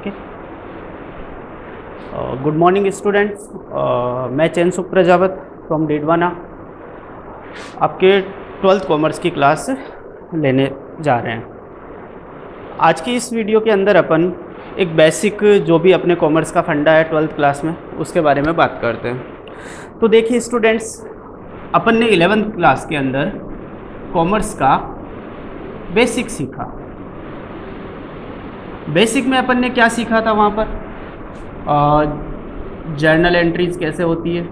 Okay, good morning students. मैं चैन सुख Prajapat from Didwana आपके 12th कॉमर्स की क्लास लेने जा रहे हैं। आज की इस वीडियो के अंदर अपन एक बेसिक जो भी अपने कॉमर्स का फंडा है 12th क्लास में उसके बारे में बात करते हैं। तो देखिए स्टूडेंट्स, अपन ने 11th क्लास के अंदर कॉमर्स का बेसिक सीखा। बेसिक में अपन ने क्या सीखा था वहाँ पर? जर्नल एंट्रीज कैसे होती है,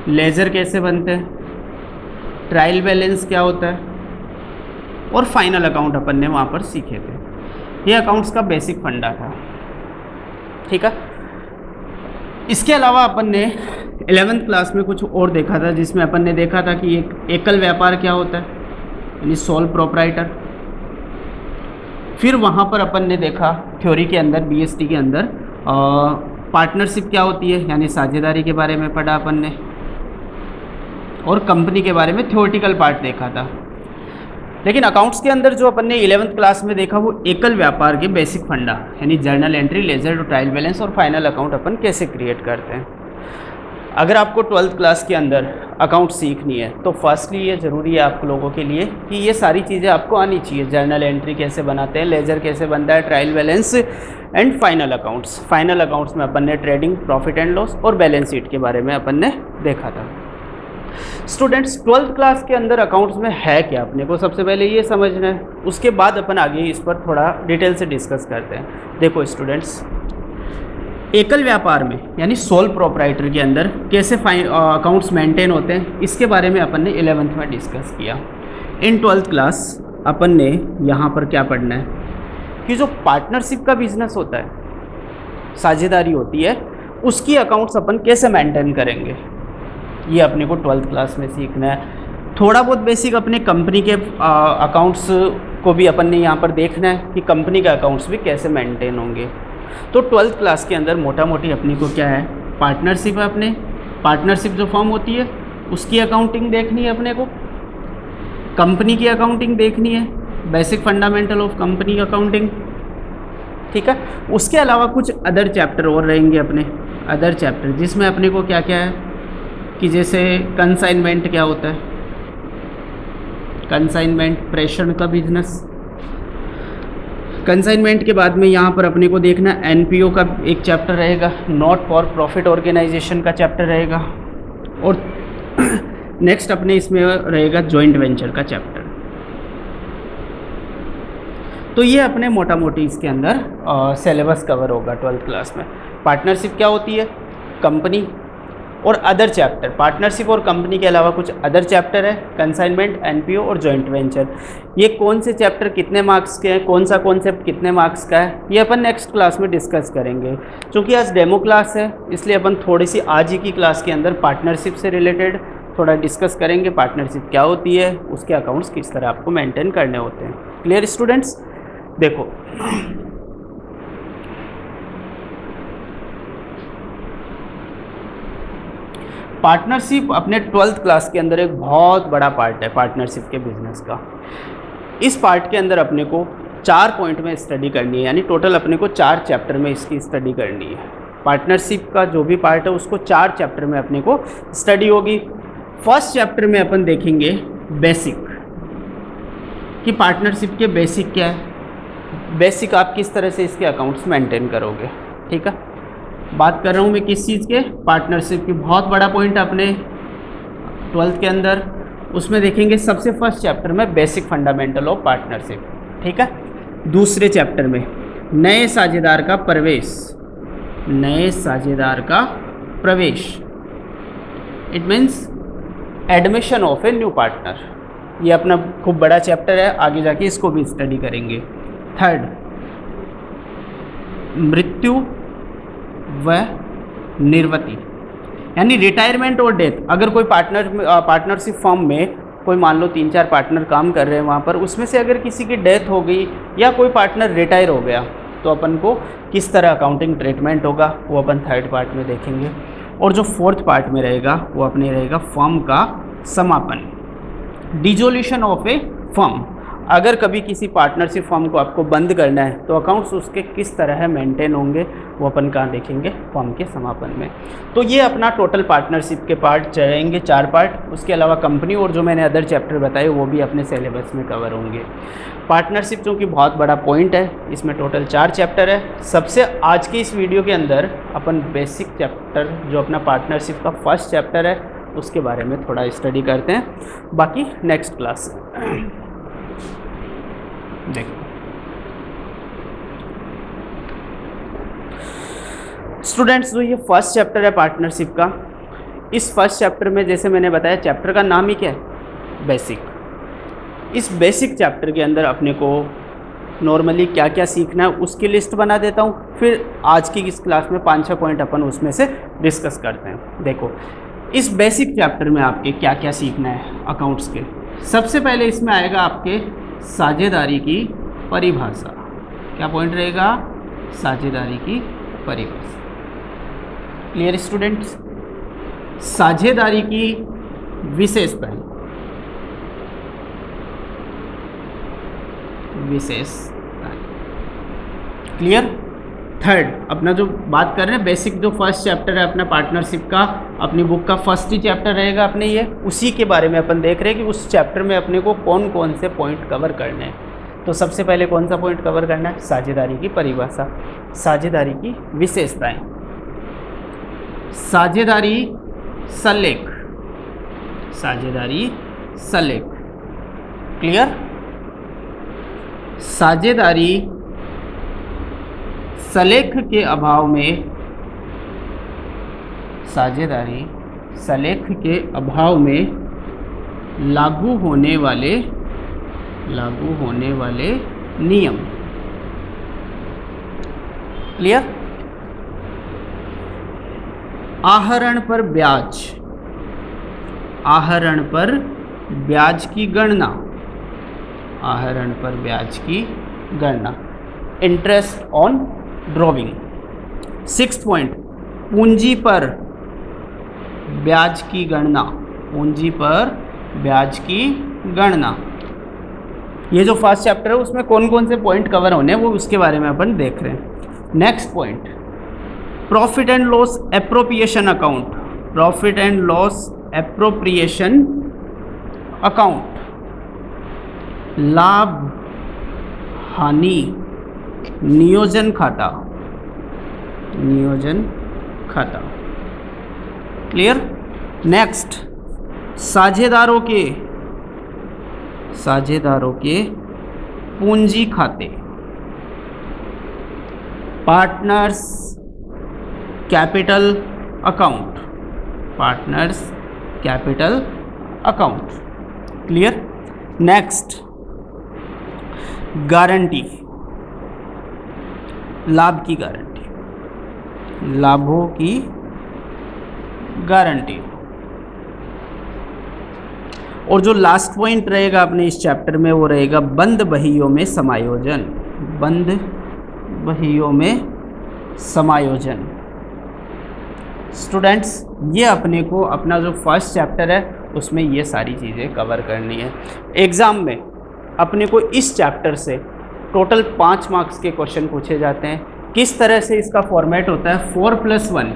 लेजर कैसे बनते हैं, ट्रायल बैलेंस क्या होता है और फाइनल अकाउंट अपन ने वहाँ पर सीखे थे। ये अकाउंट्स का बेसिक फंडा था, ठीक है। इसके अलावा अपन ने 11th क्लास में कुछ और देखा था, जिसमें अपन ने देखा था कि एक एकल व्यापार क्या होता है, यानी सोल प्रोप्राइटर। फिर वहाँ पर अपन ने देखा थ्योरी के अंदर, बीएसटी के अंदर पार्टनरशिप क्या होती है, यानी साझेदारी के बारे में पढ़ा अपन ने, और कंपनी के बारे में थ्योरेटिकल पार्ट देखा था। लेकिन अकाउंट्स के अंदर जो अपन ने 11th क्लास में देखा वो एकल व्यापार के बेसिक फंडा, यानी journal entry, ledger, trial balance और फाइनल अकाउंट अपन कैसे क्रिएट करते हैं। अगर आपको 12th क्लास के अंदर अकाउंट सीखनी है तो फर्स्टली ये ज़रूरी है आप लोगों के लिए कि ये सारी चीज़ें आपको आनी चाहिए। जर्नल एंट्री कैसे बनाते हैं, लेजर कैसे बनता है, trial balance and final accounts. Final accounts में अपन ने ट्रेडिंग, प्रॉफिट एंड लॉस और बैलेंस शीट के बारे में अपन ने देखा था। स्टूडेंट्स, 12th क्लास के अंदर अकाउंट्स में है क्या, अपने को सबसे पहले ये समझना है। उसके बाद अपन आगे इस पर थोड़ा डिटेल से डिस्कस करते हैं। देखो स्टूडेंट्स, एकल व्यापार में यानी सोल प्रोप्राइटर के अंदर कैसे अकाउंट्स मेंटेन होते हैं, इसके बारे में अपन ने 11th में डिस्कस किया। इन 12th क्लास अपन ने यहाँ पर क्या पढ़ना है कि जो पार्टनरशिप का बिजनेस होता है, साझेदारी होती है, उसकी अकाउंट्स अपन कैसे मेंटेन करेंगे, ये अपने को 12th क्लास में सीखना है। थोड़ा बहुत बेसिक अपने कंपनी के अकाउंट्स को भी अपन ने यहाँ पर देखना है कि कंपनी के अकाउंट्स भी कैसे मेंटेन होंगे। तो 12th क्लास के अंदर मोटा मोटी अपनी को क्या है, पार्टनरशिप है। अपने पार्टनरशिप जो फॉर्म होती है उसकी अकाउंटिंग देखनी है, अपने को कंपनी की अकाउंटिंग देखनी है, basic fundamental of company accounting, ठीक है। उसके अलावा कुछ अदर चैप्टर और रहेंगे अपने, अदर चैप्टर जिसमें अपने को क्या क्या है कि जैसे कंसाइनमेंट क्या होता है, कंसाइनमेंट प्रेषण का बिजनेस। कंसाइनमेंट के बाद में यहाँ पर अपने को देखना एनपीओ का एक चैप्टर रहेगा, नॉट फॉर प्रॉफिट ऑर्गेनाइजेशन का चैप्टर रहेगा, और नेक्स्ट अपने इसमें रहेगा जॉइंट वेंचर का चैप्टर। तो ये अपने मोटा मोटी इसके अंदर सिलेबस कवर होगा 12th क्लास में। पार्टनरशिप क्या होती है, कंपनी और अदर चैप्टर। पार्टनरशिप और कंपनी के अलावा कुछ अदर चैप्टर है, कंसाइनमेंट, एनपीओ और जॉइंट वेंचर। ये कौन से चैप्टर कितने मार्क्स के हैं, कौन सा कॉन्सेप्ट कितने मार्क्स का है, ये अपन नेक्स्ट क्लास में डिस्कस करेंगे। क्योंकि आज डेमो क्लास है, इसलिए अपन थोड़ी सी आज ही की क्लास के अंदर पार्टनरशिप से रिलेटेड थोड़ा डिस्कस करेंगे। पार्टनरशिप क्या होती है, उसके अकाउंट्स किस तरह आपको मेंटेन करने होते हैं। Clear students? देखो, पार्टनरशिप अपने 12th क्लास के अंदर एक बहुत बड़ा पार्ट है पार्टनरशिप के बिजनेस का। इस पार्ट के अंदर अपने को 4 पॉइंट में स्टडी करनी है, यानी टोटल अपने को 4 चैप्टर में इसकी स्टडी करनी है। पार्टनरशिप का जो भी पार्ट है उसको 4 चैप्टर में अपने को स्टडी होगी। फर्स्ट चैप्टर में अपन देखेंगे बेसिक, कि पार्टनरशिप के बेसिक क्या है, बेसिक आप किस तरह से इसके अकाउंट्स मेंटेन करोगे, ठीक है। बात कर रहा हूँ मैं किस चीज़ के, पार्टनरशिप की। बहुत बड़ा पॉइंट अपने 12th के अंदर, उसमें देखेंगे सबसे फर्स्ट चैप्टर में बेसिक फंडामेंटल ऑफ पार्टनरशिप, ठीक है। दूसरे चैप्टर में नए साझेदार का प्रवेश, नए साझेदार का प्रवेश, it means admission of a new partner. ये अपना खूब बड़ा चैप्टर है, आगे जाके इसको भी स्टडी करेंगे। थर्ड, मृत्यु व निर्वृत्ति, यानी रिटायरमेंट और डेथ। अगर कोई पार्टनरशिप फॉर्म में कोई मान लो 3-4 पार्टनर काम कर रहे हैं वहाँ पर, उसमें से अगर किसी की डेथ हो गई या कोई पार्टनर रिटायर हो गया तो अपन को किस तरह अकाउंटिंग ट्रीटमेंट होगा, वो अपन 3rd पार्ट में देखेंगे। और जो 4th पार्ट में रहेगा वो अपने रहेगा फर्म का समापन, डिसोल्यूशन ऑफ ए फर्म। अगर कभी किसी पार्टनरशिप फॉर्म को आपको बंद करना है तो अकाउंट्स उसके किस तरह मेंटेन होंगे वो अपन कहाँ देखेंगे, फॉर्म के समापन में। तो ये अपना टोटल पार्टनरशिप के पार्ट रहेंगे 4 पार्ट। उसके अलावा कंपनी और जो मैंने अदर चैप्टर बताए वो भी अपने सिलेबस में कवर होंगे। पार्टनरशिप चूँकि बहुत बड़ा पॉइंट है, इसमें टोटल 4 चैप्टर है। सबसे आज की इस वीडियो के अंदर अपन बेसिक चैप्टर जो अपना पार्टनरशिप का फर्स्ट चैप्टर है उसके बारे में थोड़ा स्टडी करते हैं, बाकी नेक्स्ट क्लास देखो। स्टूडेंट्स, जो ये फर्स्ट चैप्टर है पार्टनरशिप का, इस फर्स्ट चैप्टर में जैसे मैंने बताया चैप्टर का नाम ही क्या है, बेसिक। इस बेसिक चैप्टर के अंदर अपने को नॉर्मली क्या क्या सीखना है उसकी लिस्ट बना देता हूँ, फिर आज की इस क्लास में 5-6 पॉइंट अपन उसमें से डिस्कस करते हैं। देखो, इस बेसिक चैप्टर में आपके क्या क्या सीखना है अकाउंट्स के। सबसे पहले इसमें आएगा आपके साझेदारी की परिभाषा। क्या पॉइंट रहेगा, साझेदारी की परिभाषा। Clear students? साझेदारी की विशेषताएं, क्लियर। थर्ड, अपना जो बात कर रहे हैं बेसिक, जो फर्स्ट चैप्टर है अपना पार्टनरशिप का, अपनी बुक का फर्स्ट ही चैप्टर रहेगा अपने ये, उसी के बारे में अपन देख रहे हैं कि उस चैप्टर में अपने को कौन कौन से पॉइंट कवर करने हैं। तो सबसे पहले कौन सा पॉइंट कवर करना है, साझेदारी की परिभाषा, साझेदारी की विशेषताएं, साझेदारी सलेख, साझेदारी सलेख। क्लियर? साझेदारी सलेख के अभाव में, साझेदारी सलेख के अभाव में लागू होने वाले नियम। क्लियर? आहरण पर ब्याज, आहरण पर ब्याज की गणना, आहरण पर ब्याज की गणना, interest on drawing. 6th point, पूंजी पर ब्याज की गणना, पूंजी पर ब्याज की गणना। ये जो फर्स्ट चैप्टर है उसमें कौन कौन से पॉइंट कवर होने हैं वो उसके बारे में अपन देख रहे हैं। Next point, profit and loss appropriation account, profit and loss appropriation account, लाभ हानि नियोजन खाता, नियोजन खाता। क्लियर? नेक्स्ट, साझेदारों के पूंजी खाते, partners capital account, partners capital account. Clear? Next, guarantee, लाभ की गारंटी, लाभों की गारंटी। और जो लास्ट पॉइंट रहेगा अपने इस चैप्टर में वो रहेगा बंद बहियों में समायोजन, बंद बहियों में समायोजन। स्टूडेंट्स, ये अपने को अपना जो फर्स्ट चैप्टर है उसमें ये सारी चीज़ें कवर करनी है। एग्ज़ाम में अपने को इस चैप्टर से टोटल 5 मार्क्स के क्वेश्चन पूछे जाते हैं। किस तरह से इसका फॉर्मेट होता है, 4+1।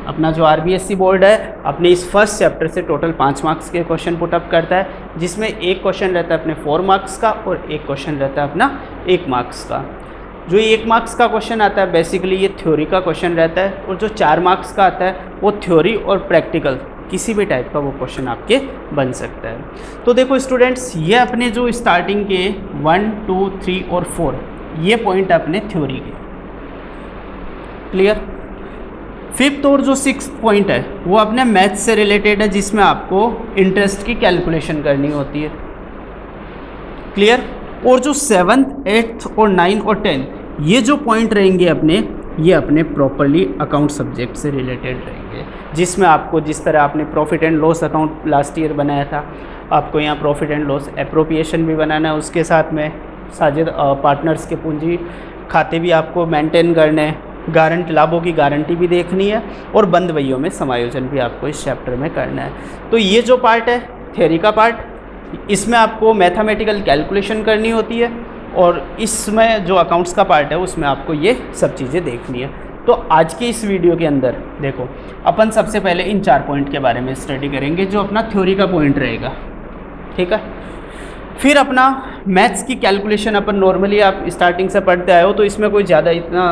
अपना जो RBSC बोर्ड है अपने इस फर्स्ट चैप्टर से टोटल 5 मार्क्स के क्वेश्चन पुटअप करता है, जिसमें एक क्वेश्चन रहता है अपने 4 मार्क्स का और एक क्वेश्चन रहता है अपना 1 मार्क्स का। जो 1 मार्क्स का क्वेश्चन आता है बेसिकली ये थ्योरी का क्वेश्चन रहता है, और जो 4 मार्क्स का आता है वो थ्योरी और प्रैक्टिकल किसी भी टाइप का वो क्वेश्चन आपके बन सकता है। तो देखो स्टूडेंट्स, ये अपने जो स्टार्टिंग के 1, 2, 3 और 4 ये पॉइंट अपने थ्योरी के। क्लियर? 5th और जो 6th पॉइंट है वो अपने मैथ्स से रिलेटेड है, जिसमें आपको इंटरेस्ट की कैलकुलेशन करनी होती है। क्लियर? और जो 7th, 8th और 9 और 10 ये जो पॉइंट रहेंगे अपने, ये अपने प्रॉपरली अकाउंट सब्जेक्ट से रिलेटेड रहेंगे, जिसमें आपको जिस तरह आपने profit and loss account last year बनाया था, आपको यहाँ प्रॉफिट एंड लॉस एप्रोप्रिएशन भी बनाना है, उसके साथ में साझेद पार्टनर्स के पूंजी खाते भी आपको मेंटेन करने हैं, गारंटी लाभों की गारंटी भी देखनी है, और बंद बहियों में समायोजन भी आपको इस चैप्टर में करना है। तो ये जो पार्ट है थ्योरी का पार्ट, इसमें आपको मैथमेटिकल कैलकुलेशन करनी होती है और इसमें जो अकाउंट्स का पार्ट है उसमें आपको ये सब चीज़ें देखनी है। तो आज के इस वीडियो के अंदर देखो अपन सबसे पहले इन 4 पॉइंट के बारे में स्टडी करेंगे जो अपना थ्योरी का पॉइंट रहेगा, ठीक है। फिर अपना मैथ्स की कैलकुलेशन अपन नॉर्मली आप स्टार्टिंग से पढ़ते आए हो तो इसमें कोई ज़्यादा इतना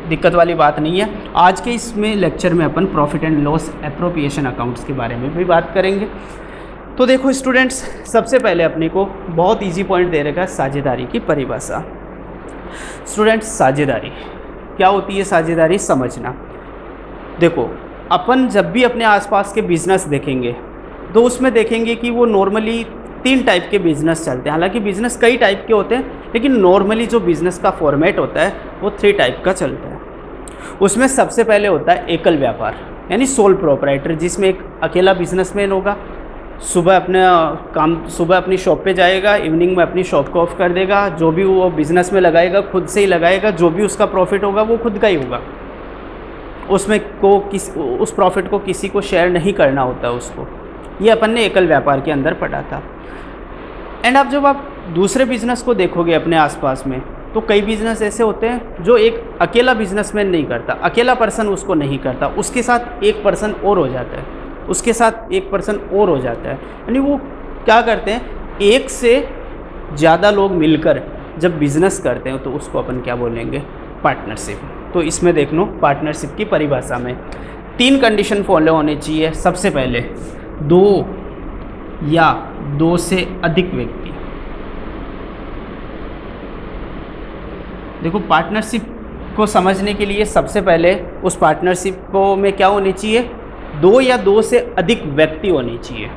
दिक्कत वाली बात नहीं है। आज के इसमें लेक्चर में अपन profit and loss appropriation accounts के बारे में भी बात करेंगे। तो देखो स्टूडेंट्स, सबसे पहले अपने को बहुत इजी पॉइंट दे रखा है साझेदारी की परिभाषा। स्टूडेंट्स, साझेदारी क्या होती है? साझेदारी समझना। देखो अपन जब भी अपने आसपास के बिजनेस देखेंगे तो उसमें देखेंगे कि वो नॉर्मली 3 टाइप के बिज़नेस चलते हैं। हालांकि बिज़नेस कई टाइप के होते हैं लेकिन नॉर्मली जो बिज़नेस का फॉर्मेट होता है वो 3 टाइप का चलता है। उसमें सबसे पहले होता है एकल व्यापार यानी सोल प्रोप्राइटर, जिसमें एक अकेला बिजनेसमैन होगा। सुबह अपनी शॉप पे जाएगा, इवनिंग में अपनी शॉप को ऑफ कर देगा। जो भी वो बिज़नेस में लगाएगा खुद से ही लगाएगा, जो भी उसका प्रॉफिट होगा वो खुद का ही होगा। उसमें उस प्रॉफिट को किसी को शेयर नहीं करना होता उसको। ये अपन ने एकल व्यापार के अंदर पढ़ा था। एंड अब जब आप दूसरे बिजनेस को देखोगे अपने आसपास में तो कई बिजनेस ऐसे होते हैं जो एक अकेला बिजनेसमैन नहीं करता, अकेला पर्सन उसको नहीं करता, उसके साथ एक पर्सन और हो जाता है, उसके साथ एक पर्सन और हो जाता है। यानी वो क्या करते हैं, एक से ज़्यादा लोग मिलकर जब बिज़नेस करते हैं तो उसको अपन क्या बोलेंगे? पार्टनरशिप। तो इसमें देख लो पार्टनरशिप की परिभाषा में 3 कंडीशन फॉलो होने चाहिए। सबसे पहले 2 या 2 से अधिक व्यक्ति। देखो पार्टनरशिप को समझने के लिए सबसे पहले उस पार्टनरशिप को में क्या होनी चाहिए? 2 या 2 से अधिक व्यक्ति होनी चाहिए।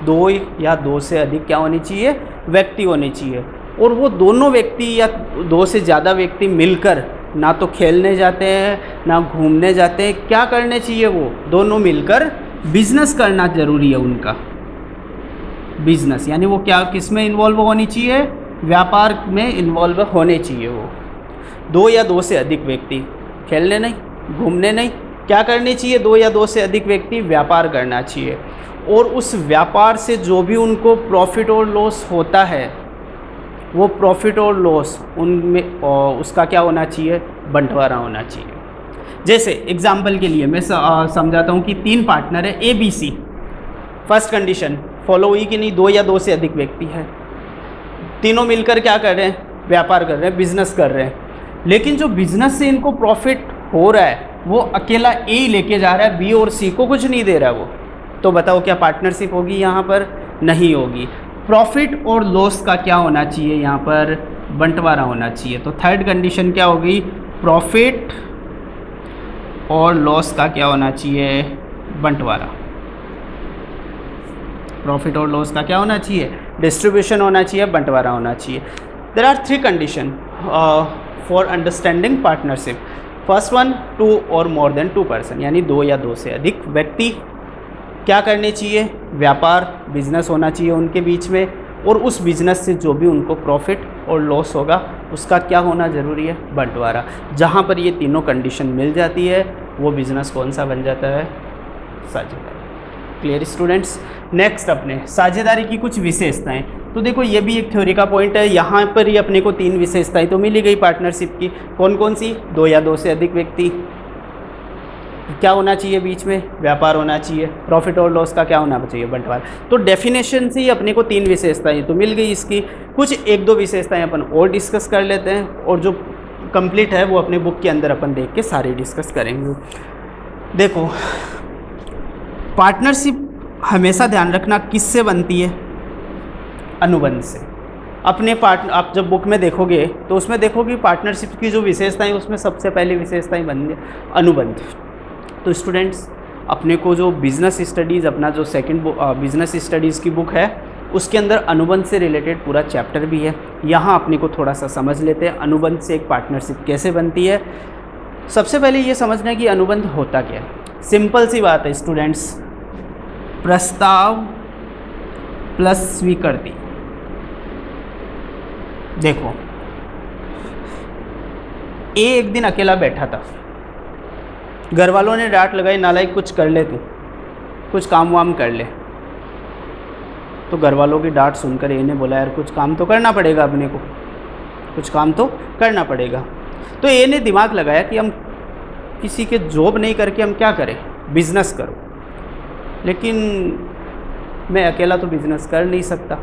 2 या 2 से अधिक क्या होनी चाहिए? व्यक्ति होने चाहिए। और वो दोनों व्यक्ति या 2 से ज़्यादा व्यक्ति मिलकर ना तो खेलने जाते हैं ना घूमने जाते हैं। क्या करने चाहिए? वो दोनों मिलकर बिजनेस करना जरूरी है उनका। बिजनेस यानी वो क्या किस में इन्वॉल्व होनी चाहिए? व्यापार में इन्वॉल्व होने चाहिए वो। 2 या 2 से अधिक व्यक्ति, खेलने नहीं, घूमने नहीं, क्या करनी चाहिए? 2 या 2 से अधिक व्यक्ति व्यापार करना चाहिए। और उस व्यापार से जो भी उनको प्रॉफिट और लॉस होता है वो प्रॉफिट और लॉस उनमें उसका क्या होना चाहिए? बंटवारा होना चाहिए। जैसे एग्जाम्पल के लिए मैं समझाता हूँ कि 3 पार्टनर है ABC। फर्स्ट कंडीशन फॉलो हुई कि नहीं? 2 या 2 से अधिक व्यक्ति है, तीनों मिलकर क्या कर रहे हैं? व्यापार कर रहे हैं, बिजनेस कर रहे हैं। लेकिन जो बिजनेस से इनको प्रॉफिट हो रहा है वो अकेला A ही लेके जा रहा है, B और C को कुछ नहीं दे रहा है वो। तो बताओ क्या पार्टनरशिप होगी यहाँ पर? नहीं होगी। प्रॉफिट और लॉस का क्या होना चाहिए यहाँ पर? बंटवारा होना चाहिए। तो थर्ड कंडीशन क्या होगी? प्रॉफिट और लॉस का क्या होना चाहिए? बंटवारा। प्रॉफिट और लॉस का क्या होना चाहिए? डिस्ट्रीब्यूशन होना चाहिए, बंटवारा होना चाहिए। There are 3 condition for understanding partnership. First one 2 और मोर देन 2 पर्सन, यानी 2 या 2 से अधिक व्यक्ति क्या करने चाहिए? व्यापार, बिजनेस होना चाहिए उनके बीच में। और उस बिजनेस से जो भी उनको प्रॉफिट और लॉस होगा उसका क्या होना ज़रूरी है? बंटवारा। जहाँ पर ये तीनों कंडीशन मिल जाती है वो बिजनेस कौन सा बन जाता है? साझेदारी। Clear students? नेक्स्ट अपने साझेदारी की कुछ विशेषताएं। तो देखो ये भी एक थ्योरी का पॉइंट है। यहाँ पर ही अपने को 3 विशेषताएं तो मिली गई पार्टनरशिप की। कौन कौन सी? 2 या 2 से अधिक व्यक्ति, क्या होना चाहिए बीच में? व्यापार होना चाहिए। प्रॉफिट और लॉस का क्या होना चाहिए? बंटवारा। तो डेफिनेशन से ही अपने को 3 विशेषताएं तो मिल गई इसकी। कुछ 1-2 विशेषताएं अपन और डिस्कस कर लेते हैं और जो कंप्लीट है वो अपने बुक के अंदर अपन देख के सारे डिस्कस करेंगे। देखो पार्टनरशिप हमेशा ध्यान रखना किससे बनती है? अनुबंध से। अपने आप जब बुक में देखोगे तो उसमें देखोगे पार्टनरशिप की जो विशेषताएं उसमें सबसे पहली विशेषताएं बनती है अनुबंध। तो स्टूडेंट्स अपने को जो बिज़नेस स्टडीज़ अपना जो सेकंड बिज़नेस स्टडीज़ की बुक है उसके अंदर अनुबंध से रिलेटेड पूरा चैप्टर भी है। यहाँ अपने को थोड़ा सा समझ लेते हैं अनुबंध से एक पार्टनरशिप कैसे बनती है। सबसे पहले ये समझना है कि अनुबंध होता क्या है। सिंपल सी बात है स्टूडेंट्स, प्रस्ताव प्लस स्वीकृति। देखो ए एक दिन अकेला बैठा था, घर वालों ने डांट लगाई, नालायक कुछ कर ले, तू कुछ काम वाम कर ले। तो घर वालों की डांट सुनकर ए ने बोला यार कुछ काम तो करना पड़ेगा, अपने को कुछ काम तो करना पड़ेगा। तो ए ने दिमाग लगाया कि हम किसी के जॉब नहीं करके हम क्या करें, बिजनेस करो। लेकिन मैं अकेला तो बिजनेस कर नहीं सकता,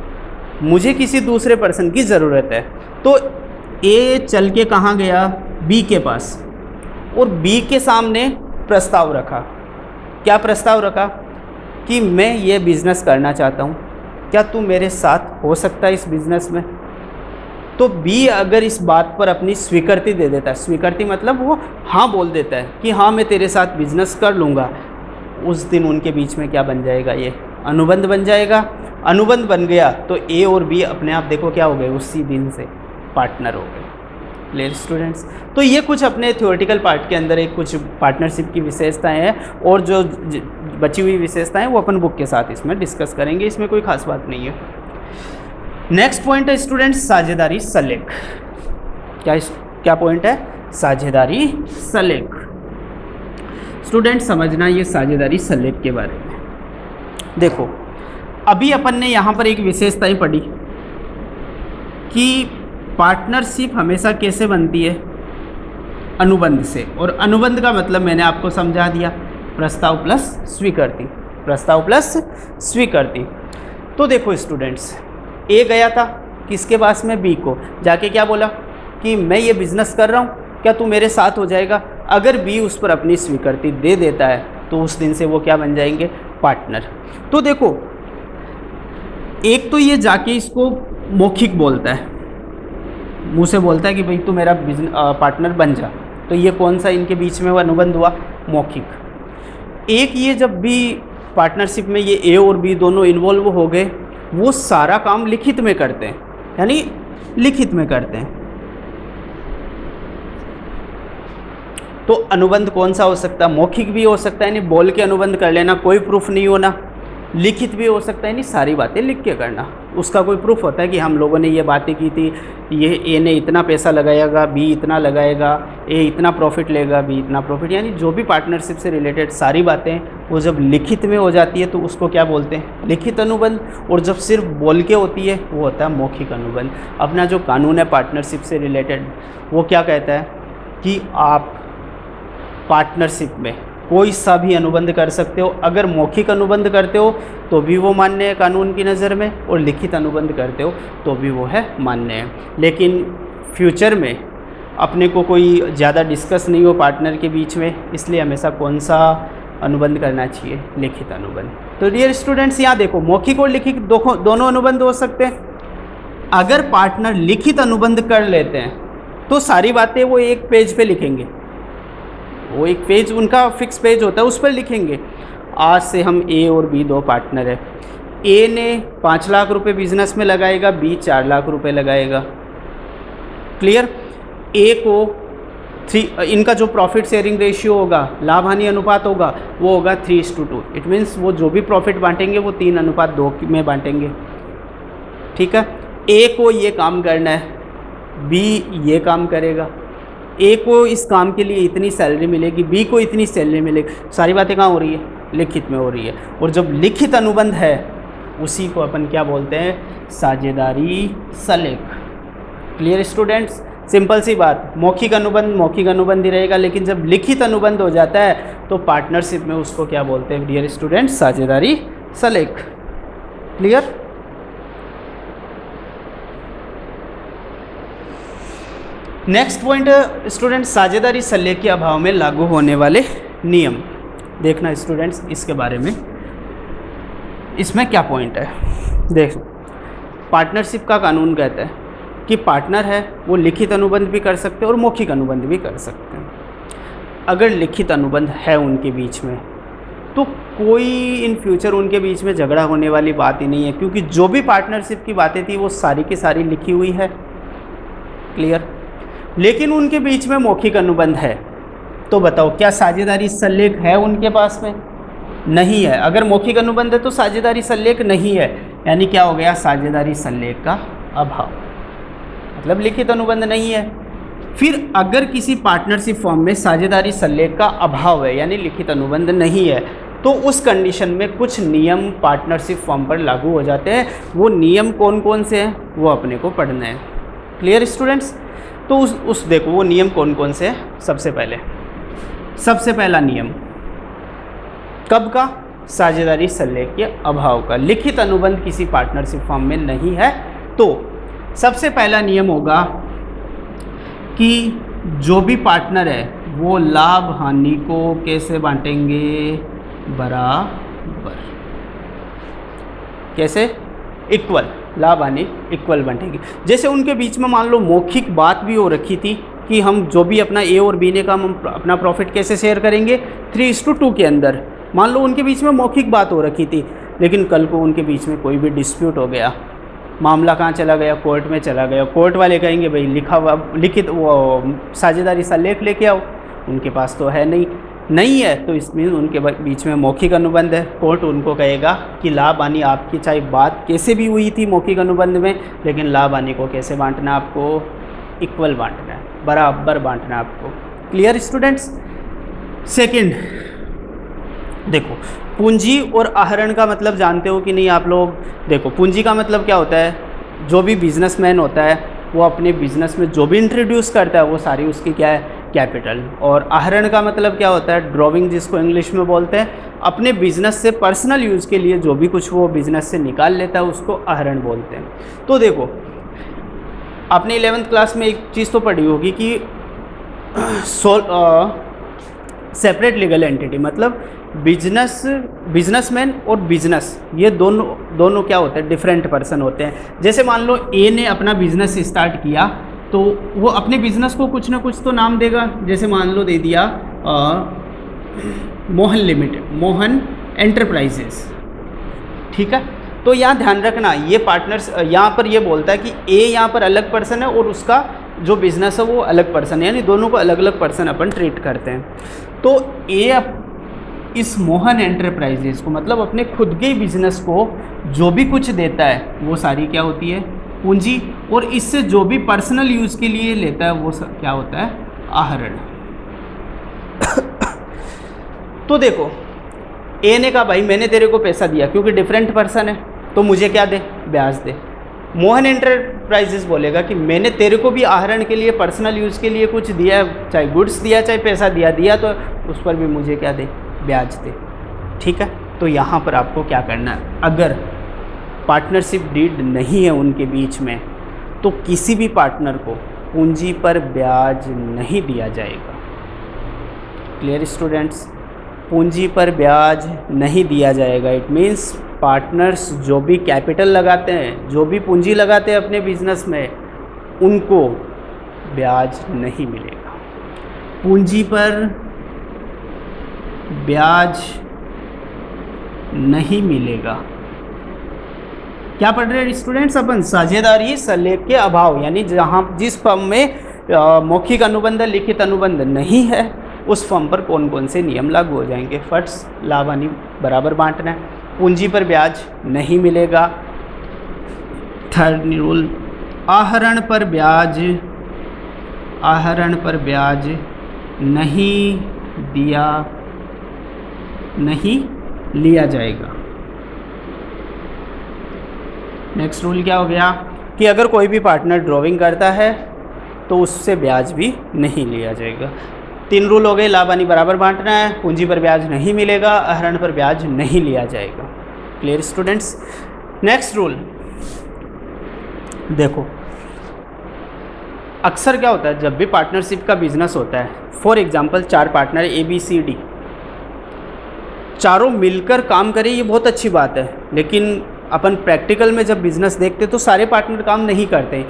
मुझे किसी दूसरे पर्सन की ज़रूरत है। तो ए चल के कहाँ गया, बी के पास, और बी के सामने प्रस्ताव रखा। क्या प्रस्ताव रखा कि मैं ये बिज़नेस करना चाहता हूँ, क्या तू मेरे साथ हो सकता है इस बिज़नेस में। तो बी अगर इस बात पर अपनी स्वीकृति दे देता है, स्वीकृति मतलब वो हाँ बोल देता है कि हाँ मैं तेरे साथ बिजनेस कर लूँगा, उस दिन उनके बीच में क्या बन जाएगा, ये अनुबंध बन जाएगा। अनुबंध बन गया तो ए और बी अपने आप देखो क्या हो गए, उसी दिन से पार्टनर हो गए। Clear students. तो ये कुछ अपने थ्योरेटिकल पार्ट के अंदर एक कुछ पार्टनरशिप की विशेषताएं हैं, और जो बची हुई विशेषताएं वो अपन बुक के साथ इसमें डिस्कस करेंगे, इसमें कोई खास बात नहीं है। नेक्स्ट पॉइंट है स्टूडेंट्स साझेदारी सलेख। क्या पॉइंट है, साझेदारी सलेख। स्टूडेंट समझना ये साझेदारी सलेख के बारे में। देखो अभी अपन ने यहाँ पर एक विशेषताएं पढ़ी कि पार्टनरशिप हमेशा कैसे बनती है, अनुबंध से, और अनुबंध का मतलब मैंने आपको समझा दिया, प्रस्ताव प्लस स्वीकृति, प्रस्ताव प्लस स्वीकृति। तो देखो स्टूडेंट्स, ए गया था किसके पास में, बी को, जाके क्या बोला कि मैं ये बिज़नेस कर रहा हूँ, क्या तू मेरे साथ हो जाएगा। अगर बी उस पर अपनी स्वीकृति दे देता है तो उस दिन से वो क्या बन जाएंगे, पार्टनर। तो देखो एक तो ये जाके इसको मौखिक बोलता है, मुँह से बोलता है कि भाई तू मेरा पार्टनर बन जा, तो ये कौन सा इनके बीच में वो अनुबंध हुआ, मौखिक। एक ये जब भी पार्टनरशिप में ये ए और बी दोनों इन्वॉल्व हो गए, वो सारा काम लिखित में करते हैं, यानी लिखित में करते हैं। तो अनुबंध कौन सा हो सकता है, मौखिक भी हो सकता है, यानी बोल के अनुबंध कर लेना, कोई प्रूफ नहीं होना। लिखित भी हो सकता है, यानी सारी बातें लिख के करना, उसका कोई प्रूफ होता है कि हम लोगों ने ये बातें की थी, ये ए ने इतना पैसा लगाएगा, बी इतना लगाएगा, ए इतना प्रॉफिट लेगा, बी इतना प्रॉफिट, यानी जो भी पार्टनरशिप से रिलेटेड सारी बातें वो जब लिखित में हो जाती है तो उसको क्या बोलते हैं, लिखित अनुबंध। और जब सिर्फ बोल के होती है वो होता है मौखिक अनुबंध। अपना जो कानून है पार्टनरशिप से रिलेटेड वो क्या कहता है कि आप पार्टनरशिप में कोई सा भी अनुबंध कर सकते हो। अगर मौखिक अनुबंध करते हो तो भी वो मान्य है कानून की नज़र में, और लिखित अनुबंध करते हो तो भी वो है मान्य है। लेकिन फ्यूचर में अपने को कोई ज़्यादा डिस्कस नहीं हो पार्टनर के बीच में, इसलिए हमेशा कौन सा अनुबंध करना चाहिए, लिखित अनुबंध। तो डियर स्टूडेंट्स यहाँ देखो मौखिक और लिखित दोनों अनुबंध हो सकते हैं। अगर पार्टनर लिखित अनुबंध कर लेते हैं तो सारी बातें वो एक पेज पे लिखेंगे, वो एक पेज उनका फिक्स पेज होता है, उस पर लिखेंगे आज से हम ए और बी दो पार्टनर है, ए ने 5 लाख रुपए बिजनेस में लगाएगा, बी 4 लाख रुपए लगाएगा। क्लियर। ए को 3, इनका जो प्रॉफिट शेयरिंग रेशियो होगा, लाभ हानि अनुपात होगा, वो होगा 3:2। इट मीन्स वो जो भी प्रॉफिट बांटेंगे वो 3:2 में बांटेंगे। ठीक है। ए को ये काम करना है, बी ये काम करेगा। ए को इस काम के लिए इतनी सैलरी मिलेगी, बी को इतनी सैलरी मिलेगी। सारी बातें कहाँ हो रही है, लिखित में हो रही है। और जब लिखित अनुबंध है उसी को अपन क्या बोलते हैं, साझेदारी सलेख। Clear students. सिंपल सी बात, मौखिक अनुबंध ही रहेगा, लेकिन जब लिखित अनुबंध हो जाता है तो पार्टनरशिप में उसको क्या बोलते हैं डियर स्टूडेंट्स, साझेदारी सलेख। क्लियर। नेक्स्ट पॉइंट स्टूडेंट, साझेदारी सलेख के अभाव में लागू होने वाले नियम। देखना स्टूडेंट्स इसके बारे में, इसमें क्या पॉइंट है। देख, पार्टनरशिप का कानून कहता है कि पार्टनर है वो लिखित अनुबंध भी कर सकते हैं और मौखिक अनुबंध भी कर सकते हैं। अगर लिखित अनुबंध है उनके बीच में तो कोई इन फ्यूचर उनके बीच में झगड़ा होने वाली बात ही नहीं है, क्योंकि जो भी पार्टनरशिप की बातें थी वो सारी की सारी लिखी हुई है। क्लियर। लेकिन उनके बीच में मौखिक अनुबंध है, तो बताओ क्या साझेदारी सलेख है उनके पास में? नहीं है। अगर मौखिक अनुबंध है तो साझेदारी सलेख नहीं है, यानी क्या हो गया, साझेदारी सलेख का अभाव, मतलब लिखित अनुबंध नहीं है। फिर अगर किसी पार्टनरशिप फॉर्म में साझेदारी सलेख का अभाव है यानी लिखित अनुबंध नहीं है, तो उस कंडीशन में कुछ नियम पार्टनरशिप फॉर्म पर लागू हो जाते हैं। वो नियम कौन कौन से हैं वो अपने को पढ़ना है। Clear students? तो उस देखो वो नियम कौन कौन से हैं। सबसे पहला नियम कब का? साझेदारी सल्ले के अभाव का। लिखित अनुबंध किसी पार्टनरशिप फॉर्म में नहीं है तो सबसे पहला नियम होगा कि जो भी पार्टनर है वो लाभ हानि को कैसे बांटेंगे? बराबर। कैसे? इक्वल। लाभ हानि इक्वल बांटेंगे। जैसे उनके बीच में मान लो मौखिक बात भी हो रखी थी कि हम जो भी अपना ए और बी ने काम, हम अपना प्रॉफिट कैसे शेयर करेंगे? 3:2 के अंदर। मान लो उनके बीच में मौखिक बात हो रखी थी, लेकिन कल को उनके बीच में कोई भी डिस्प्यूट हो गया, मामला कहाँ चला गया? कोर्ट में चला गया। कोर्ट वाले कहेंगे भाई लिखित वो साझेदारी सल्लेख लेके आओ। उनके पास तो है नहीं है, तो इसमें उनके बीच में मौखिक अनुबंध है। कोर्ट उनको कहेगा कि लाभ हानि आपकी चाहे बात कैसे भी हुई थी मौखिक अनुबंध में, लेकिन लाभ हानि को कैसे बांटना है? आपको इक्वल बांटना है, बराबर बांटना है आपको। Clear students? सेकंड देखो, पूंजी और आहरण का मतलब जानते हो कि नहीं आप लोग? देखो, पूंजी का मतलब क्या होता है? जो भी बिजनेसमैन होता है वो अपने बिजनेस में जो भी इंट्रोड्यूस करता है वो सारी उसकी क्या है? कैपिटल। और आहरण का मतलब क्या होता है? ड्रॉविंग, जिसको इंग्लिश में बोलते हैं। अपने बिजनेस से पर्सनल यूज़ के लिए जो भी कुछ वो बिजनेस से निकाल लेता है उसको आहरण बोलते हैं। तो देखो, आपने 11th क्लास में एक चीज़ तो पढ़ी होगी कि सेपरेट लीगल एंटिटी, मतलब बिजनेसमैन और बिजनेस, ये दोनों क्या होते हैं? डिफरेंट पर्सन होते हैं। जैसे मान लो ए ने अपना बिजनेस स्टार्ट किया तो वो अपने बिजनेस को कुछ ना कुछ तो नाम देगा। जैसे मान लो दे दिया मोहन लिमिटेड, मोहन एंटरप्राइजेस, ठीक है। तो यहाँ ध्यान रखना, ये पार्टनर्स यहाँ पर ये बोलता है कि ए यहाँ पर अलग पर्सन है और उसका जो बिजनेस है वो अलग पर्सन है, यानी दोनों को अलग अलग पर्सन अपन ट्रीट करते हैं। तो ए इस मोहन एंटरप्राइजेस को, मतलब अपने खुद के बिजनेस को जो भी कुछ देता है वो सारी क्या होती है? पूंजी। और इससे जो भी पर्सनल यूज़ के लिए लेता है वो क्या होता है? आहरण। तो देखो, ए ने कहा भाई मैंने तेरे को पैसा दिया, क्योंकि डिफरेंट पर्सन है तो मुझे क्या दे? ब्याज दे। मोहन एंटरप्राइजेस बोलेगा कि मैंने तेरे को भी आहरण के लिए, पर्सनल यूज़ के लिए कुछ दिया, चाहे गुड्स दिया चाहे पैसा दिया तो उस पर भी मुझे क्या दे? ब्याज दे। ठीक है। तो यहाँ पर आपको क्या करना है? अगर पार्टनरशिप डीड नहीं है उनके बीच में तो किसी भी पार्टनर को पूंजी पर ब्याज नहीं दिया जाएगा। Clear students? पूंजी पर ब्याज नहीं दिया जाएगा। इट मीन्स पार्टनर्स जो भी कैपिटल लगाते हैं, जो भी पूंजी लगाते हैं अपने बिजनेस में, उनको ब्याज नहीं मिलेगा। पूंजी पर ब्याज नहीं मिलेगा। क्या पढ़ रहे हैं स्टूडेंट्स अपन? साझेदारी सल्लेख के अभाव, यानी जिस फर्म में मौखिक अनुबंध, लिखित अनुबंध नहीं है, उस फर्म पर कौन कौन से नियम लागू हो जाएंगे? फर्स्ट, लाभ हानि बराबर बांटना है। पूंजी पर ब्याज नहीं मिलेगा। थर्ड रूल, आहरण पर ब्याज नहीं लिया जाएगा। नेक्स्ट रूल क्या हो गया कि अगर कोई भी पार्टनर ड्रॉविंग करता है तो उससे ब्याज भी नहीं लिया जाएगा। 3 रूल हो गए। लाभ हानि बराबर बांटना है, पूंजी पर ब्याज नहीं मिलेगा, आहरण पर ब्याज नहीं लिया जाएगा। Clear students? नेक्स्ट रूल देखो, अक्सर क्या होता है जब भी पार्टनरशिप का बिजनेस होता है, फॉर एग्जांपल 4 पार्टनर ABCD, चारों मिलकर काम करें, ये बहुत अच्छी बात है, लेकिन अपन प्रैक्टिकल में जब बिजनेस देखते तो सारे पार्टनर काम नहीं करते,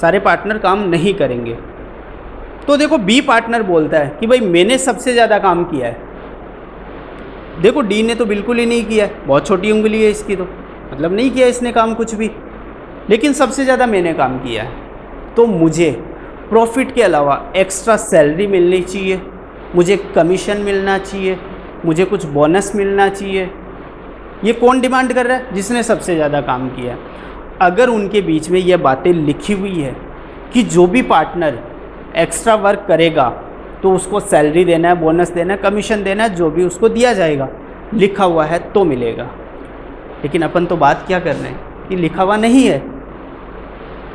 सारे पार्टनर काम नहीं करेंगे। तो देखो, बी पार्टनर बोलता है कि भाई मैंने सबसे ज़्यादा काम किया है। देखो, डी ने तो बिल्कुल ही नहीं किया है, बहुत छोटी उंगली है इसकी, तो मतलब नहीं किया इसने काम कुछ भी, लेकिन सबसे ज़्यादा मैंने काम किया है, तो मुझे प्रॉफिट के अलावा एक्स्ट्रा सैलरी मिलनी चाहिए, मुझे कमीशन मिलना चाहिए, मुझे कुछ बोनस मिलना चाहिए। ये कौन डिमांड कर रहा है? जिसने सबसे ज़्यादा काम किया है। अगर उनके बीच में ये बातें लिखी हुई है कि जो भी पार्टनर एक्स्ट्रा वर्क करेगा तो उसको सैलरी देना है, बोनस देना है, कमीशन देना है, जो भी उसको दिया जाएगा, लिखा हुआ है तो मिलेगा। लेकिन अपन तो बात क्या कर रहे हैं कि लिखा हुआ नहीं है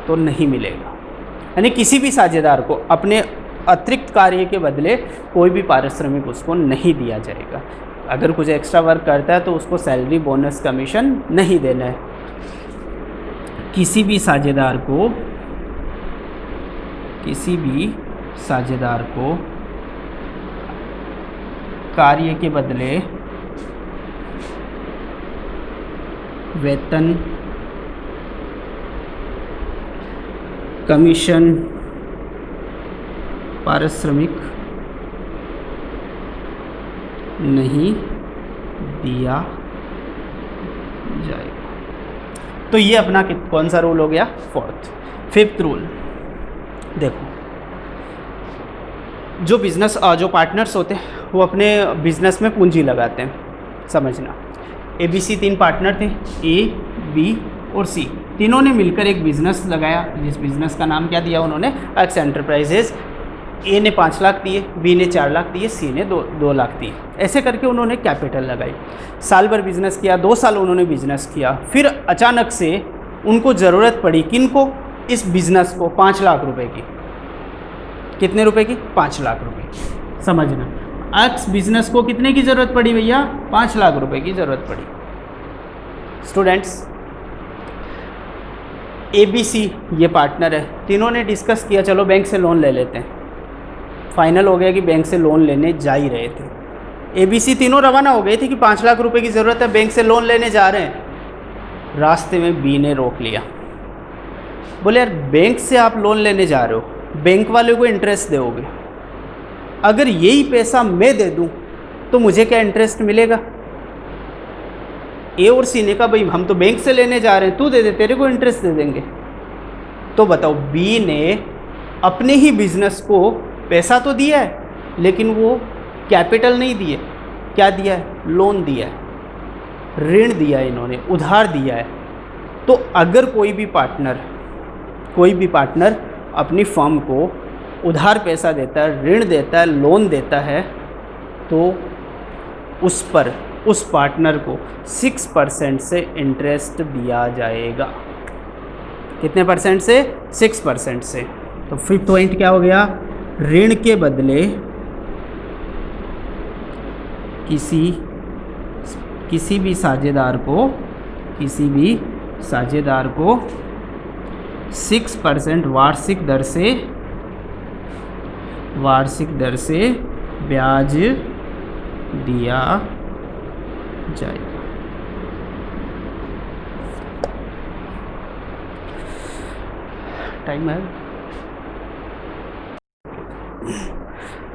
तो नहीं मिलेगा। यानी किसी भी साझेदार को अपने अतिरिक्त कार्य के बदले कोई भी पारिश्रमिक उसको नहीं दिया जाएगा। अगर कुछ एक्स्ट्रा वर्क करता है तो उसको सैलरी, बोनस, कमीशन नहीं देना है। किसी भी साझेदार को कार्य के बदले वेतन, कमीशन, पारिश्रमिक नहीं दिया जाएगा। तो ये अपना कौन सा रूल हो गया? फोर्थ। फिफ्थ रूल देखो, जो पार्टनर्स होते हैं वो अपने बिजनेस में पूंजी लगाते हैं। समझना, ABC 3 पार्टनर थे, A, B और C। तीनों ने मिलकर एक बिज़नेस लगाया, जिस बिज़नेस का नाम क्या दिया उन्होंने? X enterprises. A ने 5 लाख दिए, B ने 4 लाख दिए, C ने 2 लाख दिए। ऐसे करके उन्होंने कैपिटल लगाई। साल भर बिजनेस किया, 2 साल उन्होंने बिजनेस किया। फिर अचानक से उनको ज़रूरत पड़ी, किनको? इस बिज़नेस को 5 लाख रुपए की। कितने रुपए की? 5 लाख रुपए। समझना, एक्स बिजनेस को कितने की ज़रूरत पड़ी भैया? 5 लाख रुपए की ज़रूरत पड़ी। स्टूडेंट्स, ABC ये पार्टनर है, तीनों ने डिस्कस किया चलो बैंक से लोन ले लेते हैं। फाइनल हो गया कि बैंक से लोन लेने जा ही रहे थे। ABC तीनों रवाना हो गए थे कि 5 लाख रुपए की ज़रूरत है, बैंक से लोन लेने जा रहे हैं। रास्ते में B ने रोक लिया। बोले यार, बैंक से आप लोन लेने जा रहे हो, बैंक वाले को इंटरेस्ट दोगे, अगर यही पैसा मैं दे दूं तो मुझे क्या इंटरेस्ट मिलेगा? A और C ने कहा भाई हम तो बैंक से लेने जा रहे हैं, तू दे दे, तेरे को इंटरेस्ट दे देंगे। तो बताओ, B ने अपने ही बिजनेस को पैसा तो दिया है, लेकिन वो कैपिटल नहीं दिए। क्या दिया है? लोन दिया है, ऋण दिया है, इन्होंने उधार दिया है। तो अगर कोई भी पार्टनर अपनी फर्म को उधार पैसा देता है, ऋण देता है, लोन देता है, तो उस पार्टनर को 6% से इंटरेस्ट दिया जाएगा। कितने परसेंट से? 6% से। तो फिफ्थ पॉइंट क्या हो गया? ऋण के बदले किसी भी साझेदार को 6% वार्षिक दर से ब्याज दिया जाएगा। टाइम है।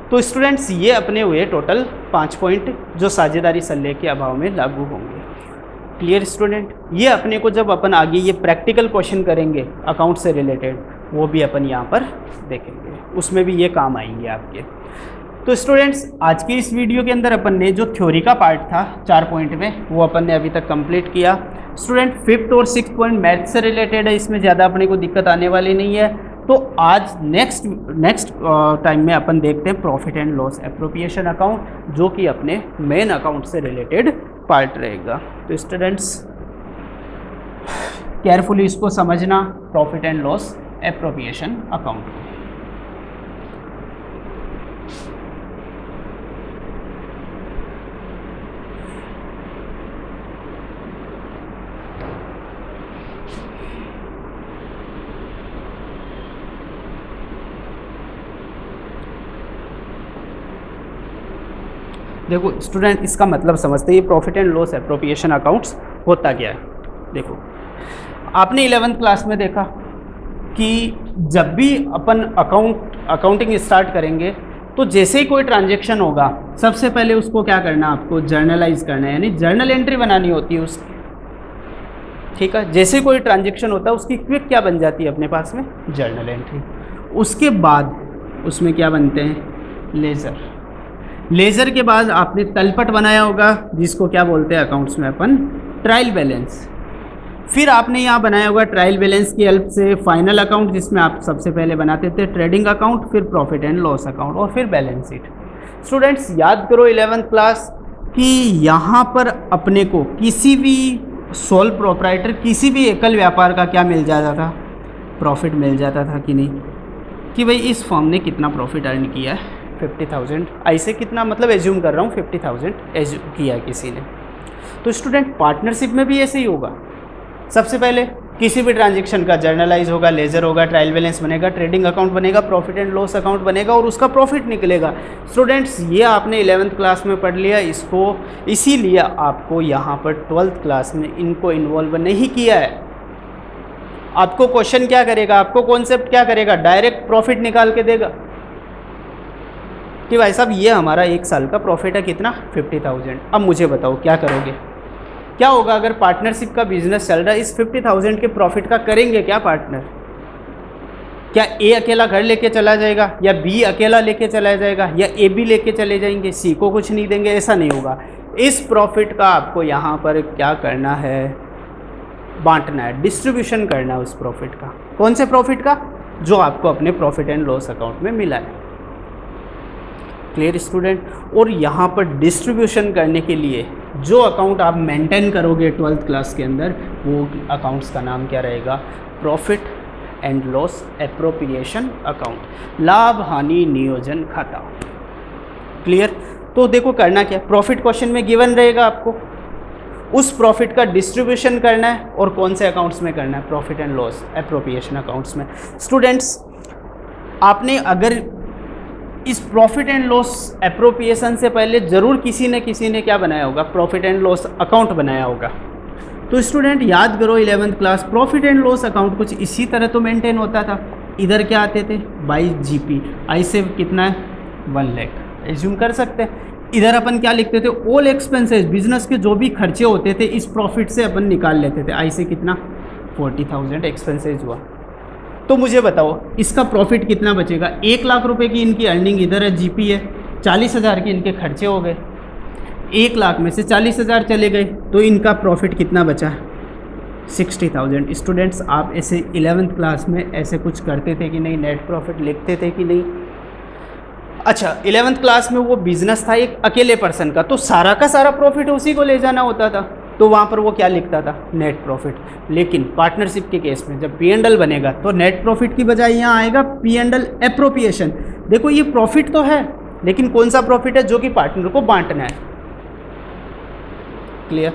तो स्टूडेंट्स, ये अपने हुए टोटल 5 पॉइंट जो साझेदारी सल्ले के अभाव में लागू होंगे। Clear student? ये अपने को जब अपन आगे ये प्रैक्टिकल क्वेश्चन करेंगे अकाउंट से रिलेटेड, वो भी अपन यहाँ पर देखेंगे, उसमें भी ये काम आएंगे आपके। तो स्टूडेंट्स, आज की इस वीडियो के अंदर अपन ने जो थ्योरी का पार्ट था 4 पॉइंट में, वो अपन ने अभी तक कंप्लीट किया। स्टूडेंट, 5th और 6th पॉइंट मैथ से रिलेटेड है, इसमें ज़्यादा अपने को दिक्कत आने वाली नहीं है। तो आज नेक्स्ट टाइम में अपन देखते हैं profit and loss appropriation account, जो कि अपने मेन अकाउंट से रिलेटेड पार्ट रहेगा। तो स्टूडेंट्स, केयरफुली इसको समझना, profit and loss appropriation account. देखो स्टूडेंट, इसका मतलब समझते हैं, ये profit and loss appropriation accounts होता क्या है। देखो, आपने 11th क्लास में देखा कि जब भी अपन अकाउंटिंग स्टार्ट करेंगे तो जैसे ही कोई ट्रांजैक्शन होगा, सबसे पहले उसको क्या करना, आपको जर्नलाइज करना है, यानी जर्नल एंट्री बनानी होती है उसकी। ठीक है, जैसे कोई ट्रांजैक्शन होता है उसकी क्विक क्या बन जाती है अपने पास में? Journal entry. उसके बाद उसमें क्या बनते हैं? लेज़र के बाद आपने तलपट बनाया होगा, जिसको क्या बोलते हैं अकाउंट्स में अपन? Trial balance. फिर आपने यहाँ बनाया होगा ट्रायल बैलेंस की हेल्प से फाइनल अकाउंट, जिसमें आप सबसे पहले बनाते थे ट्रेडिंग अकाउंट, फिर प्रॉफिट एंड लॉस अकाउंट और फिर बैलेंस शीट। स्टूडेंट्स, याद करो 11th क्लास कि यहाँ पर अपने को किसी भी सोल प्रोप्राइटर, किसी भी एकल व्यापार का क्या मिल जाता था, प्रॉफिट मिल जाता था कि नहीं, कि भाई इस फर्म ने कितना प्रॉफिट अर्न किया है, 50,000, ऐसे कितना, मतलब एज्यूम कर रहा हूँ 50,000 एज्यूम किया है किसी ने। तो स्टूडेंट पार्टनरशिप में भी ऐसे ही होगा। सबसे पहले किसी भी ट्रांजेक्शन का जर्नलाइज होगा, लेजर होगा, ट्रायल बैलेंस बनेगा, ट्रेडिंग अकाउंट बनेगा, प्रॉफिट एंड लॉस अकाउंट बनेगा और उसका प्रॉफिट निकलेगा। स्टूडेंट्स ये आपने 11th क्लास में पढ़ लिया, इसको इसीलिए आपको यहाँ पर 12th क्लास में इनको इन्वॉल्व नहीं किया है। आपको क्वेश्चन क्या करेगा, आपको कॉन्सेप्ट क्या करेगा, डायरेक्ट प्रॉफिट निकाल के देगा कि भाई साहब ये हमारा 1 साल का प्रॉफिट है, कितना, 50,000। अब मुझे बताओ क्या करोगे, क्या होगा अगर पार्टनरशिप का बिजनेस चल रहा है, इस 50,000 के प्रॉफिट का करेंगे क्या पार्टनर? क्या ए अकेला घर लेके चला जाएगा, या बी अकेला लेके चला जाएगा, या ए बी लेके चले जाएंगे, सी को कुछ नहीं देंगे? ऐसा नहीं होगा। इस प्रॉफिट का आपको यहाँ पर क्या करना है, बांटना है, डिस्ट्रीब्यूशन करना है उस प्रॉफिट का। कौन से प्रॉफिट का? जो आपको अपने प्रॉफिट एंड लॉस अकाउंट में मिला है। Clear student? और यहाँ पर डिस्ट्रीब्यूशन करने के लिए जो अकाउंट आप मेंटेन करोगे 12th क्लास के अंदर, वो अकाउंट्स का नाम क्या रहेगा, profit and loss appropriation account, लाभ हानि नियोजन खाता। क्लियर? तो देखो करना क्या, प्रॉफिट क्वेश्चन में गिवन रहेगा आपको, उस प्रॉफिट का डिस्ट्रीब्यूशन करना है और कौन से अकाउंट्स में करना है, profit and loss appropriation accounts में। स्टूडेंट्स आपने अगर इस प्रॉफिट एंड लॉस एप्रोप्रिएशन से पहले ज़रूर किसी ने क्या बनाया होगा, प्रॉफिट एंड लॉस अकाउंट बनाया होगा। तो स्टूडेंट याद करो 11th class, profit and loss account कुछ इसी तरह तो मेंटेन होता था। इधर क्या आते थे, बाई जीपी, आई से कितना है, 1 लाख एज्यूम कर सकते हैं। इधर अपन क्या लिखते थे, ऑल एक्सपेंसेस, बिजनेस के जो भी खर्चे होते थे इस प्रॉफिट से अपन निकाल लेते थे। आई से कितना, 40,000 एक्सपेंसेस हुआ। तो मुझे बताओ इसका प्रॉफिट कितना बचेगा, 1 लाख रुपए की इनकी अर्निंग इधर है, जीपी है, 40,000 के इनके खर्चे हो गए, 1 लाख में से 40,000 चले गए, तो इनका प्रॉफिट कितना बचा, 60,000। स्टूडेंट्स आप ऐसे 11th क्लास में ऐसे कुछ करते थे कि नहीं, नेट प्रॉफिट लिखते थे कि नहीं? अच्छा 11th क्लास में वो बिजनेस था एक अकेले पर्सन का, तो सारा का सारा प्रॉफिट उसी को ले जाना होता था, तो वहाँ पर वो क्या लिखता था, नेट प्रॉफिट। लेकिन पार्टनरशिप के केस में जब P&L बनेगा तो नेट प्रॉफिट की बजाय यहाँ आएगा P&L एप्रोप्रिएशन। देखो ये प्रॉफिट तो है, लेकिन कौन सा प्रॉफिट है, जो कि पार्टनर को बांटना है। क्लियर?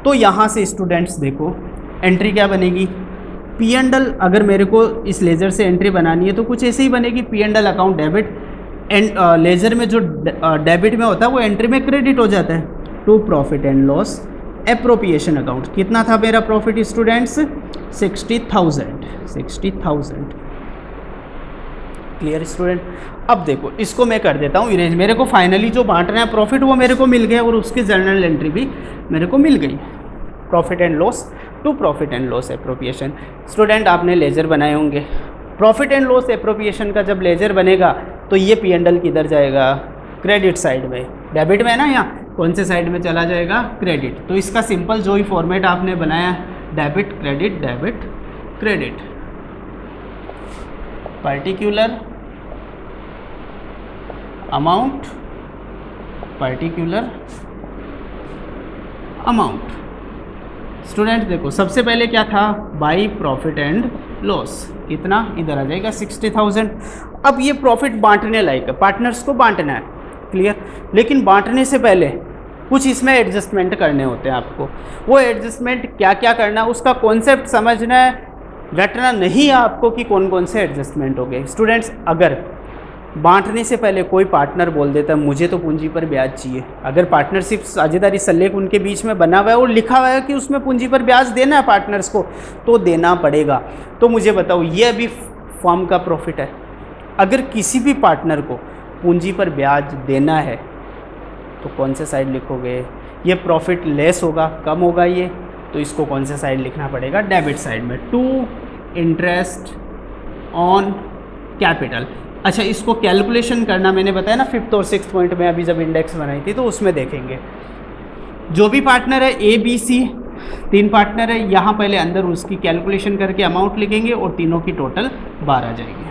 तो यहाँ से स्टूडेंट्स देखो एंट्री क्या बनेगी, P&L। अगर मेरे को इस लेजर से एंट्री बनानी है तो कुछ ऐसे ही बनेगी, P&L account debit, and laser में जो डेबिट में होता है वो एंट्री में क्रेडिट हो जाता है to profit and loss appropriation account. कितना था मेरा प्रॉफिट स्टूडेंट्स, 60,000। Clear student? अब देखो इसको मैं कर देता हूँ इरेज, मेरे को फाइनली जो बांटना है प्रॉफिट वो मेरे को मिल गया और उसकी जर्नल एंट्री भी मेरे को मिल गई, profit and loss to profit and loss appropriation. Student आपने लेजर बनाए होंगे, प्रॉफिट एंड लॉस एप्रोप्रिएशन का जब लेजर बनेगा तो ये P&L किधर जाएगा, क्रेडिट साइड में, डेबिट में है ना, यहाँ कौन से साइड में चला जाएगा, क्रेडिट। तो इसका सिंपल जो ही फॉर्मेट आपने बनाया, debit credit, debit credit, particular amount, particular amount. Student देखो सबसे पहले क्या था, बाई प्रॉफिट एंड लॉस, कितना, इधर आ जाएगा 60,000। अब ये प्रॉफिट बांटने लायक है, पार्टनर्स को बांटना है। क्लियर? लेकिन बांटने से पहले कुछ इसमें एडजस्टमेंट करने होते हैं आपको। वो एडजस्टमेंट क्या क्या करना है उसका कॉन्सेप्ट समझना है, रटना नहीं है आपको कि कौन कौन से एडजस्टमेंट हो गए। स्टूडेंट्स अगर बांटने से पहले कोई पार्टनर बोल देता है मुझे तो पूंजी पर ब्याज चाहिए, अगर पार्टनरशिप साझेदारी सल्लेख उनके बीच में बना हुआ है और लिखा हुआ है कि उसमें पूंजी पर ब्याज देना है पार्टनर्स को, तो देना पड़ेगा। तो मुझे बताओ ये अभी फर्म का प्रॉफिट है, अगर किसी भी पार्टनर को पूंजी पर ब्याज देना है तो कौन से साइड लिखोगे, ये प्रॉफिट लेस होगा, कम होगा ये, तो इसको कौन से साइड लिखना पड़ेगा, डेबिट साइड में, टू इंटरेस्ट ऑन कैपिटल। अच्छा इसको कैलकुलेशन करना मैंने बताया ना 5th और 6th पॉइंट में, अभी जब इंडेक्स बनाई थी तो उसमें देखेंगे। जो भी पार्टनर है A B C 3 पार्टनर है, यहाँ पहले अंदर उसकी कैलकुलेशन करके अमाउंट लिखेंगे और तीनों की टोटल 12 आ जाएगी।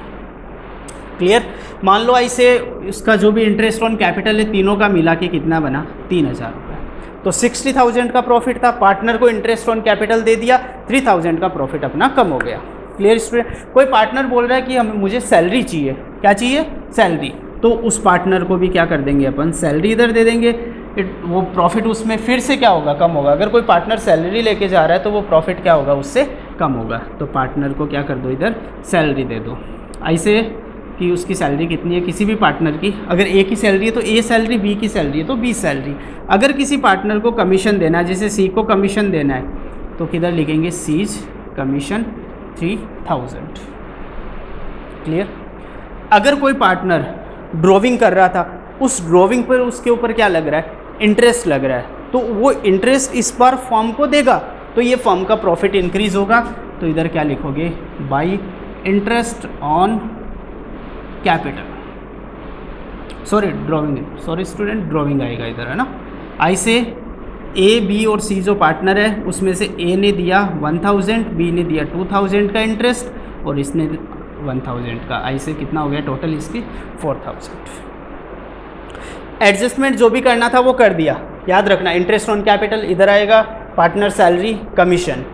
क्लियर। मान लो ऐसे इसका जो भी इंटरेस्ट ऑन कैपिटल है तीनों का मिला के कितना बना 3000 रुपये। तो 60,000 का प्रॉफिट था, पार्टनर को इंटरेस्ट ऑन कैपिटल दे दिया, 3000 का प्रॉफिट अपना कम हो गया। Clear student. कोई पार्टनर बोल रहा है कि हमें मुझे सैलरी चाहिए, क्या चाहिए, सैलरी, तो उस पार्टनर को भी क्या कर देंगे अपन, सैलरी इधर दे देंगे। वो प्रॉफिट उसमें फिर से क्या होगा, कम होगा। अगर कोई पार्टनर सैलरी लेके जा रहा है तो वो प्रॉफिट क्या होगा, उससे कम होगा। तो पार्टनर को क्या कर दो, इधर सैलरी दे दो। ऐसे कि उसकी सैलरी कितनी है किसी भी पार्टनर की, अगर ए की सैलरी है तो ए सैलरी, बी की सैलरी है तो बी सैलरी। अगर किसी पार्टनर को कमीशन देना है, जैसे सी को कमीशन देना है तो किधर लिखेंगे, सीज कमीशन 3000। क्लियर। अगर कोई पार्टनर ड्राइंग कर रहा था, उस ड्राइंग पर उसके ऊपर क्या लग रहा है, इंटरेस्ट लग रहा है, तो वो इंटरेस्ट इस बार फर्म को देगा, तो ये फर्म का प्रॉफिट इंक्रीज होगा। तो इधर क्या लिखोगे, by interest on capital, sorry student, drawing आएगा इधर, है ना। ऐसे ए बी और सी जो पार्टनर है उसमें से ए ने दिया 1000, बी ने दिया 2000 का इंटरेस्ट और इसने 1000 का, ऐसे कितना हो गया टोटल इसकी 4000। एडजस्टमेंट जो भी करना था वो कर दिया। याद रखना, इंटरेस्ट ऑन कैपिटल इधर आएगा, partner salary, commission,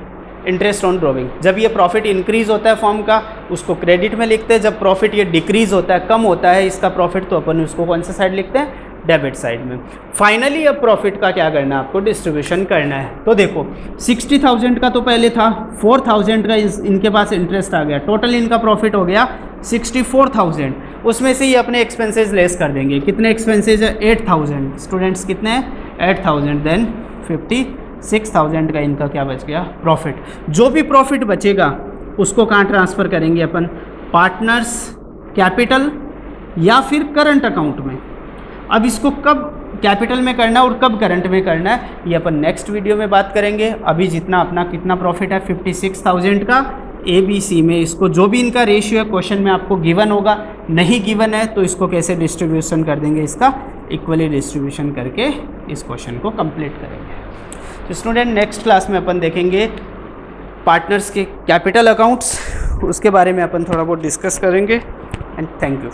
interest on drawing. जब ये प्रॉफिट इंक्रीज होता है फॉर्म का, उसको क्रेडिट में लिखते हैं। जब प्रॉफिट ये डिक्रीज होता है, कम होता है इसका प्रॉफिट, तो अपन उसको कौन सा साइड लिखते हैं, डेबिट साइड में। फाइनली अब प्रॉफिट का क्या करना है, आपको डिस्ट्रीब्यूशन करना है। तो देखो 60,000 का तो पहले था, 4,000 का इनके पास इंटरेस्ट आ गया, टोटल इनका प्रॉफिट हो गया 64,000। उसमें से ही अपने एक्सपेंसेस लेस कर देंगे। कितने एक्सपेंसेस है, 8,000। स्टूडेंट्स कितने हैं, 8,000। देन 56,000 का इनका क्या बच गया, प्रॉफिट। जो भी प्रॉफिट बचेगा उसको कहाँ ट्रांसफ़र करेंगे अपन, पार्टनर्स कैपिटल या फिर करंट अकाउंट में। अब इसको कब कैपिटल में करना है और कब करंट में करना है, ये अपन नेक्स्ट वीडियो में बात करेंगे। अभी जितना अपना कितना प्रॉफिट है 56,000 का ए बी सी में, इसको जो भी इनका रेशियो है क्वेश्चन में आपको गिवन होगा, नहीं गिवन है तो इसको कैसे डिस्ट्रीब्यूशन कर देंगे, इसका इक्वली डिस्ट्रीब्यूशन करके इस क्वेश्चन को कंप्लीट करेंगे। तो स्टूडेंट नेक्स्ट क्लास में अपन देखेंगे पार्टनर्स के कैपिटल अकाउंट्स, उसके बारे में अपन थोड़ा बहुत डिस्कस करेंगे। And thank you.